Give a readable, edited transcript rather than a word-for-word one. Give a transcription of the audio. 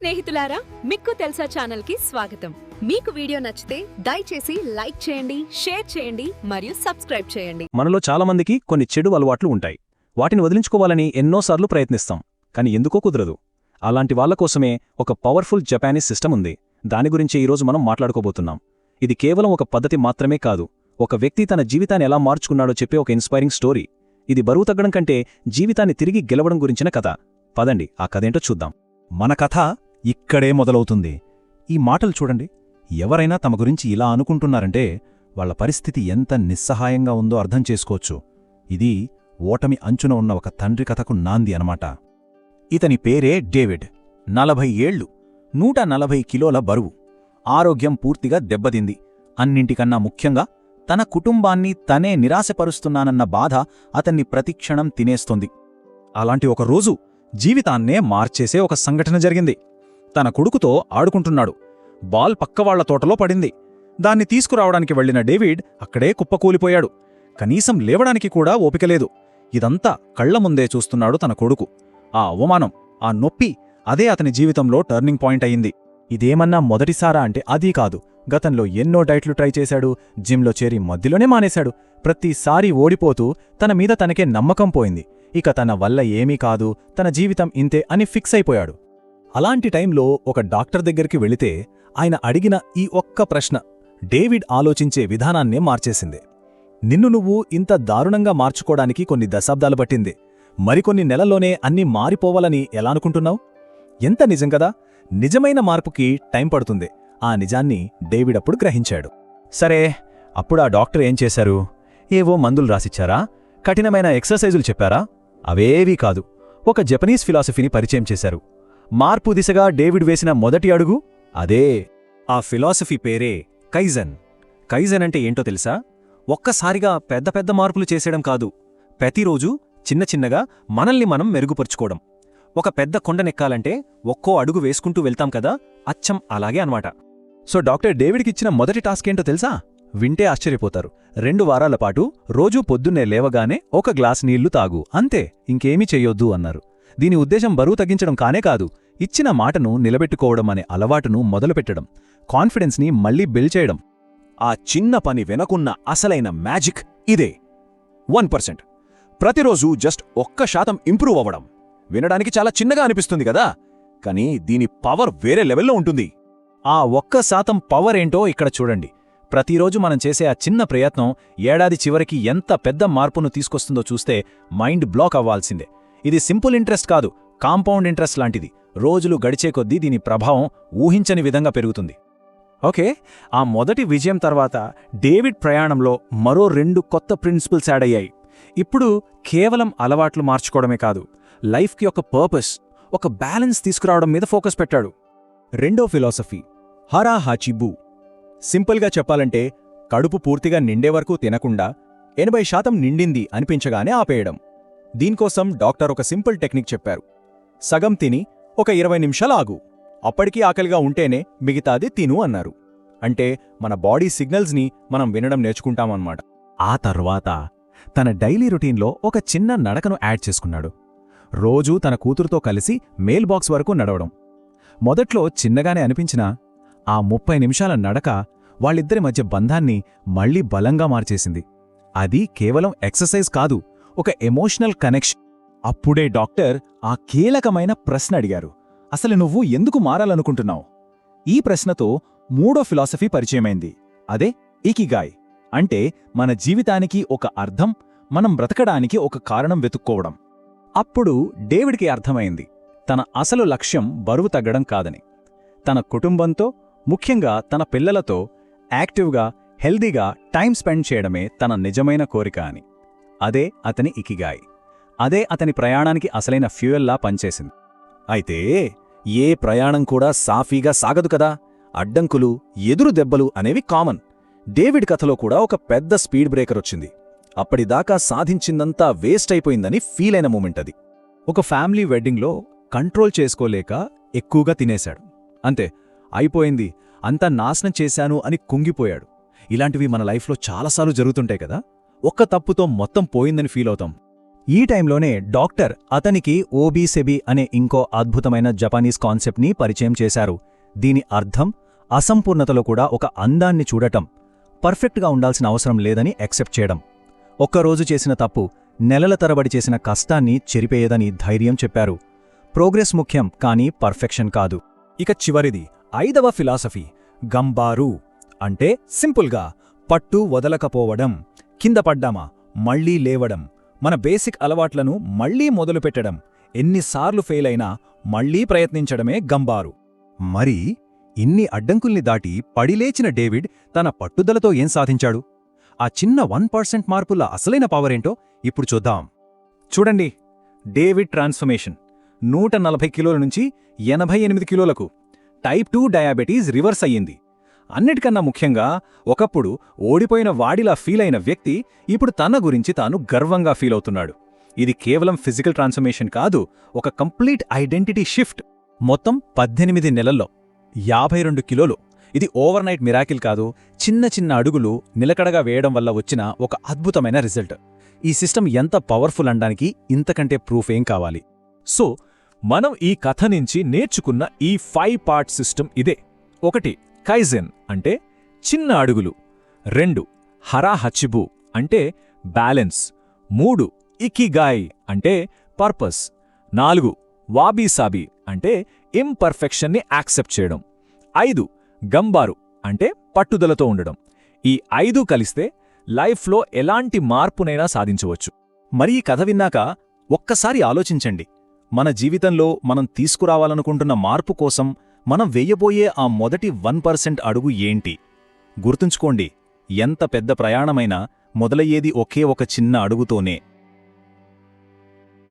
స్నేహితులారా, మిక్కు తెలుసా ఛానల్ కి స్వాగతం. మీకు వీడియో నచ్చితే దయచేసి లైక్ చేయండి, షేర్ చేయండి మరియు సబ్స్క్రైబ్ చేయండి. మనలో చాలామందికి కొన్ని చెడు అలవాట్లు ఉంటాయి. వాటిని వదిలించుకోవాలని ఎన్నోసార్లు ప్రయత్నిస్తాం, కానీ ఎందుకో కుదరదు. అలాంటి వాళ్ల కోసమే ఒక పవర్ఫుల్ జపానీస్ సిస్టమ్ ఉంది. దాని గురించే ఈరోజు మనం మాట్లాడుకోబోతున్నాం. ఇది కేవలం ఒక పద్ధతి మాత్రమే కాదు, ఒక వ్యక్తి తన జీవితాన్ని ఎలా మార్చుకున్నాడో చెప్పే ఒక ఇన్స్పైరింగ్ స్టోరీ. ఇది బరువు తగ్గడం కంటే జీవితాన్ని తిరిగి గెలవడం గురించిన కథ. పదండి ఆ కథేంటో చూద్దాం. మన కథ ఇక్కడే మొదలవుతుంది. ఈ మాటలు చూడండి. ఎవరైనా తమ గురించి ఇలా అనుకుంటున్నారంటే వాళ్ల పరిస్థితి ఎంత నిస్సహాయంగా ఉందో అర్థం చేసుకోవచ్చు. ఇది ఓటమి అంచున ఉన్న ఒక తండ్రి కథకు నాంది అనమాట. ఇతని పేరే డేవిడ్. 40 ఏళ్లు, 140 కిలోల బరువు. ఆరోగ్యం పూర్తిగా దెబ్బతింది. అన్నింటికన్నా ముఖ్యంగా తన కుటుంబాన్ని తనే నిరాశపరుస్తున్నానన్న బాధ అతన్ని ప్రతిక్షణం తినేస్తోంది. అలాంటి ఒక రోజు జీవితాన్నే మార్చేసే ఒక సంఘటన జరిగింది. తన కొడుకుతో ఆడుకుంటున్నాడు. బాల్ పక్కవాళ్ల తోటలో పడింది. దాన్ని తీసుకురావడానికి వెళ్లిన డేవిడ్ అక్కడే కుప్పకూలిపోయాడు. కనీసం లేవడానికి కూడా ఓపికలేదు. ఇదంతా కళ్ల ముందే చూస్తున్నాడు తన కొడుకు. ఆ అవమానం, ఆ నొప్పి, అదే అతని జీవితంలో టర్నింగ్ పాయింట్ అయింది. ఇదేమన్నా మొదటిసారా అంటే అదీ కాదు. గతంలో ఎన్నో డైట్లు ట్రై చేశాడు. జిమ్లో చేరి మధ్యలోనే మానేశాడు. ప్రతిసారీ ఓడిపోతూ తన మీద తనకే నమ్మకం పోయింది. ఇక తన వల్ల ఏమీ కాదు, తన జీవితం ఇంతే అని ఫిక్స్ అయిపోయాడు. అలాంటి టైంలో ఒక డాక్టర్ దగ్గరికి వెళితే ఆయన అడిగిన ఈ ఒక్క ప్రశ్న డేవిడ్ ఆలోచించే విధానాన్నే మార్చేసింది. నిన్ను నువ్వు ఇంత దారుణంగా మార్చుకోవడానికి కొన్ని దశాబ్దాలు పట్టింది. మరికొన్ని నెలల్లోనే అన్నీ మారిపోవాలని ఎలా అనుకుంటున్నావు? ఎంత నిజం కదా! నిజమైన మార్పుకి టైం పడుతుంది. ఆ నిజాన్ని డేవిడ్ అప్పుడు గ్రహించాడు. సరే, అప్పుడు ఆ డాక్టర్ ఏం చేశారు? ఏవో మందులు రాసిచ్చారా? కఠినమైన ఎక్సర్సైజులు చెప్పారా? అవేవీ కాదు. ఒక జపనీస్ ఫిలాసఫీని పరిచయం చేశారు. మార్పు దిశగా డేవిడ్ వేసిన మొదటి అడుగు అదే. ఆ ఫిలాసఫీ పేరే కైజెన్. కైజెన్ అంటే ఏంటో తెలుసా? ఒక్కసారిగా పెద్ద పెద్ద మార్పులు చేసేయడం కాదు, ప్రతిరోజూ చిన్న చిన్నగా మనల్ని మనం మెరుగుపరుచుకోవడం. ఒక పెద్ద కొండనెక్కాలంటే ఒక్కో అడుగు వేసుకుంటూ వెళ్తాం కదా, అచ్చం అలాగే అన్నమాట. సో డాక్టర్ డేవిడ్కిచ్చిన మొదటి టాస్క్ ఏంటో తెలుసా? వింటే ఆశ్చర్యపోతారు. 2 వారాల పాటు రోజూ పొద్దున్నే లేవగానే ఒక గ్లాస్ నీళ్లు తాగు, అంతే, ఇంకేమీ చెయ్యొద్దు అన్నారు. దీని ఉద్దేశం బరువు తగ్గించడం కానే కాదు, ఇచ్చిన మాటను నిలబెట్టుకోవడం అనే అలవాటును మొదలుపెట్టడం, కాన్ఫిడెన్స్ని మళ్లీ బిల్డ్ చేయడం. ఆ చిన్న పని వెనకున్న అసలైన మ్యాజిక్ ఇదే. 1%. ప్రతిరోజూ జస్ట్ 1% ఇంప్రూవ్ అవ్వడం. వినడానికి చాలా చిన్నగా అనిపిస్తుంది కదా, కానీ దీని పవర్ వేరే లెవెల్లో ఉంటుంది. ఆ 1% పవర్ ఏంటో ఇక్కడ చూడండి. ప్రతిరోజు మనం చేసే ఆ చిన్న ప్రయత్నం ఏడాది చివరికి ఎంత పెద్ద మార్పును తీసుకొస్తుందో చూస్తే మైండ్ బ్లాక్ అవ్వాల్సిందే. ఇది సింపుల్ ఇంట్రెస్ట్ కాదు, కాంపౌండ్ ఇంట్రెస్ట్ లాంటిది. రోజులు గడిచే కొద్దీ దీని ప్రభావం ఊహించని విధంగా పెరుగుతుంది. ఓకే, ఆ మొదటి విజయం తర్వాత డేవిడ్ ప్రయాణంలో మరో 2 కొత్త ప్రిన్సిపల్స్ యాడ్ అయ్యాయి. ఇప్పుడు కేవలం అలవాట్లు మార్చుకోవడమే కాదు, లైఫ్కి ఒక పర్పస్, ఒక బ్యాలెన్స్ తీసుకురావడం మీద ఫోకస్ పెట్టాడు. రెండో ఫిలాసఫీ హరా హాచిబు. సింపుల్గా చెప్పాలంటే కడుపు పూర్తిగా నిండే వరకు తినకుండా 80% నిండింది అనిపించగానే ఆపేయడం. దీనికోసం డాక్టర్ ఒక సింపుల్ టెక్నిక్ చెప్పారు. సగం తిని ఒక 20 నిమిషాలు ఆగు, అప్పటికీ ఆకలిగా ఉంటేనే మిగతాది తిను అన్నారు. అంటే మన బాడీ సిగ్నల్స్ని మనం వినడం నేర్చుకుంటామన్నమాట. ఆ తర్వాత తన డైలీ రొటీన్లో ఒక చిన్న నడకను యాడ్ చేసుకున్నాడు. రోజూ తన కూతురుతో కలిసి మెయిల్ బాక్స్ వరకు నడవడం. మొదట్లో చిన్నగానే అనిపించినా ఆ 30 నిమిషాల నడక వాళ్ళిద్దరి మధ్య బంధాన్ని మళ్లీ బలంగా మార్చేసింది. అది కేవలం ఎక్సర్సైజ్ కాదు, ఒక ఎమోషనల్ కనెక్షన్. అప్పుడే డాక్టర్ ఆ కీలకమైన ప్రశ్న అడిగారు, అసలు నువ్వు ఎందుకు మారాలనుకుంటున్నావు? ఈ ప్రశ్నతో మూడో ఫిలాసఫీ పరిచయమైంది. అదే ఇకిగాయ్. అంటే మన జీవితానికి ఒక అర్థం, మనం బ్రతకడానికి ఒక కారణం వెతుక్కోవడం. అప్పుడు డేవిడ్కి అర్థమైంది, తన అసలు లక్ష్యం బరువు తగ్గడం కాదని, తన కుటుంబంతో, ముఖ్యంగా తన పిల్లలతో యాక్టివ్గా, హెల్దీగా టైం స్పెండ్ చేయడమే తన నిజమైన కోరిక అని. అదే అతని ఇకిగాయ్. అదే అతని ప్రయాణానికి అసలైన ఫ్యూయల్లా పనిచేసింది. అయితే ఏ ప్రయాణం కూడా సాఫీగా సాగదు కదా. అడ్డంకులు, ఎదురు దెబ్బలు అనేవి కామన్. డేవిడ్ కథలో కూడా ఒక పెద్ద స్పీడ్ బ్రేకర్ వచ్చింది. అప్పటిదాకా సాధించిందంతా వేస్ట్ అయిపోయిందని ఫీల్ అయిన మూమెంట్ అది. ఒక ఫ్యామిలీ వెడ్డింగ్లో కంట్రోల్ చేసుకోలేక ఎక్కువగా తినేశాడు. అంతే, అయిపోయింది, అంతా నాశనం చేశాను అని కుంగిపోయాడు. ఇలాంటివి మన లైఫ్లో చాలాసార్లు జరుగుతుంటాయి కదా. ఒక్క తప్పుతో మొత్తం పోయిందని ఫీల్ అవుతాం. ఈ టైంలోనే డాక్టర్ అతనికి ఓబీసెబి అనే ఇంకో అద్భుతమైన జపానీస్ కాన్సెప్ట్ని పరిచయం చేశారు. దీని అర్థం అసంపూర్ణతలో కూడా ఒక అందాన్ని చూడటం, పర్ఫెక్ట్గా ఉండాల్సిన అవసరం లేదని యాక్సెప్ట్ చేయడం. ఒక్కరోజు చేసిన తప్పు నెలల తరబడి చేసిన కష్టాన్ని చెరిపేయదని ధైర్యం చెప్పారు. ప్రోగ్రెస్ ముఖ్యం, కానీ పర్ఫెక్షన్ కాదు. ఇక చివరిది 5వ ఫిలాసఫీ గంబారు. అంటే సింపుల్గా పట్టు వదలకపోవడం, కింద పడ్డామా మళ్లీ లేవడం, మన బేసిక్ అలవాట్లను మళ్లీ మొదలుపెట్టడం, ఎన్నిసార్లు ఫెయిల్ అయినా మళ్లీ ప్రయత్నించడమే గంబారు. మరి ఇన్ని అడ్డంకుల్ని దాటి పడిలేచిన డేవిడ్ తన పట్టుదలతో ఏం సాధించాడు? ఆ చిన్న 1% మార్పుల అసలైన పవరేంటో ఇప్పుడు చూద్దాం. చూడండి, డేవిడ్ ట్రాన్స్ఫర్మేషన్ 140 కిలోల నుంచి 88 కిలోలకు. టైప్ 2 డయాబెటీస్ రివర్స్ అయ్యింది. అన్నిటికన్నా ముఖ్యంగా ఒకప్పుడు ఓడిపోయిన వాడిలా ఫీల్ అయిన వ్యక్తి ఇప్పుడు తన గురించి తాను గర్వంగా ఫీల్ అవుతున్నాడు. ఇది కేవలం ఫిజికల్ ట్రాన్స్ఫర్మేషన్ కాదు, ఒక కంప్లీట్ ఐడెంటిటీ షిఫ్ట్. మొత్తం 18 నెలల్లో 52 కిలోలు. ఇది ఓవర్నైట్ మిరాకిల్ కాదు, చిన్న చిన్న అడుగులు నిలకడగా వేయడం వల్ల వచ్చిన ఒక అద్భుతమైన రిజల్ట్. ఈ సిస్టమ్ ఎంత పవర్ఫుల్ అనడానికి ఇంతకంటే ప్రూఫ్ ఏం కావాలి? సో మనం ఈ కథ నుంచి నేర్చుకున్న ఈ 5 పార్ట్ సిస్టమ్ ఇదే. 1 కైజెన్ అంటే చిన్న అడుగులు. 2 హరా హచిబు అంటే బ్యాలెన్స్. 3 ఇకిగాయ్ అంటే పర్పస్. 4 వాబీసాబీ అంటే ఇంపర్ఫెక్షన్ని యాక్సెప్ట్ చేయడం. 5 గంబారు అంటే పట్టుదలతో ఉండడం. ఈ 5 కలిస్తే లైఫ్లో ఎలాంటి మార్పునైనా సాధించవచ్చు. మరి ఈ కథ విన్నాక ఒక్కసారి ఆలోచించండి. మన జీవితంలో మనం తీసుకురావాలనుకుంటున్న మార్పు కోసం మనం వెయ్యబోయే ఆ మొదటి 1% అడుగు ఏంటి? గుర్తుంచుకోండి, ఎంత పెద్ద ప్రయాణమైనా మొదలయ్యేది ఒకే ఒక చిన్న అడుగుతోనే.